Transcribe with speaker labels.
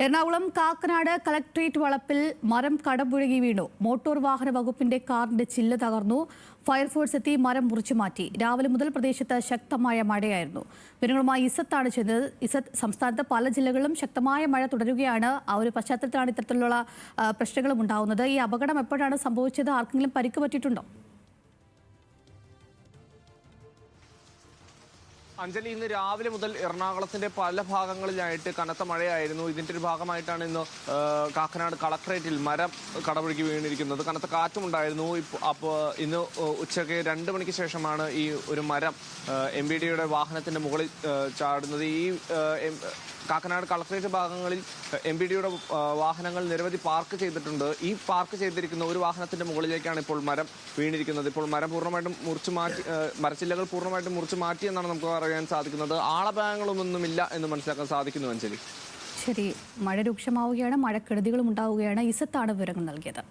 Speaker 1: Ernakulam Kakkanad collectorate വളപ്പിൽ മരം കടപുഴകി വീണു. മോട്ടോർ വാഹന വകുപ്പിന്റെ കാറിന്റെ ചില്ല് തകർന്നു. ഫയർഫോഴ്സ് എത്തി മരം മുറിച്ചു മാറ്റി. രാവിലെ മുതൽ പ്രദേശത്ത് ശക്തമായ മഴയായിരുന്നു. വിവരങ്ങളുമായി ഇസത്താണ് ചെയ്തത്. ഇസത്ത്, സംസ്ഥാനത്ത് പല ജില്ലകളിലും ശക്തമായ മഴ തുടരുകയാണ്. ആ ഒരു പശ്ചാത്തലത്തിലാണ് ഇത്തരത്തിലുള്ള പ്രശ്നങ്ങളും ഉണ്ടാകുന്നത്. ഈ അപകടം എപ്പോഴാണ് സംഭവിച്ചത്? ആർക്കെങ്കിലും പരിക്ക് പറ്റിയിട്ടുണ്ടോ?
Speaker 2: അഞ്ജലി, ഇന്ന് രാവിലെ മുതൽ എറണാകുളത്തിന്റെ പല ഭാഗങ്ങളിലായിട്ട് കനത്ത മഴയായിരുന്നു. ഇതിന്റെ ഒരു ഭാഗമായിട്ടാണ് ഇന്ന് കാക്കനാട് കളക്ട്രേറ്റിൽ മരം കടപുഴകി വീണിരിക്കുന്നത്. കനത്ത കാറ്റുമുണ്ടായിരുന്നു. അപ്പോൾ ഇന്ന് ഉച്ചയ്ക്ക് 2 മണിക്ക് ശേഷമാണ് ഈ ഒരു മരം MVDയുടെ വാഹനത്തിന്റെ മുകളിൽ ചാടുന്നത്. ഈ കാക്കനാട് കളക്ട്രേറ്റ് ഭാഗങ്ങളിൽ MVDയുടെ വാഹനങ്ങൾ നിരവധി പാർക്ക് ചെയ്തിട്ടുണ്ട്. ഈ പാർക്ക് ചെയ്തിരിക്കുന്ന ഒരു വാഹനത്തിന്റെ മുകളിലേക്കാണ് ഇപ്പോൾ മരം വീണിരിക്കുന്നത്. ഇപ്പോൾ മരം പൂർണ്ണമായിട്ടും മുറിച്ചു മാറ്റി, മരച്ചില്ലകൾ പൂർണ്ണമായിട്ടും മുറിച്ചു മാറ്റി എന്നാണ് നമുക്ക് അറിയാൻ സാധിക്കുന്നത്. ആളപായങ്ങളൊന്നുമില്ല എന്ന് മനസ്സിലാക്കാൻ സാധിക്കുന്നു. അഞ്ജലി,
Speaker 1: ശരി, മഴ രൂക്ഷമാവുകയാണ്, മഴക്കെടുതികളും ഉണ്ടാവുകയാണ്. ഇസത്താണ് വിവരങ്ങൾ നൽകിയത്.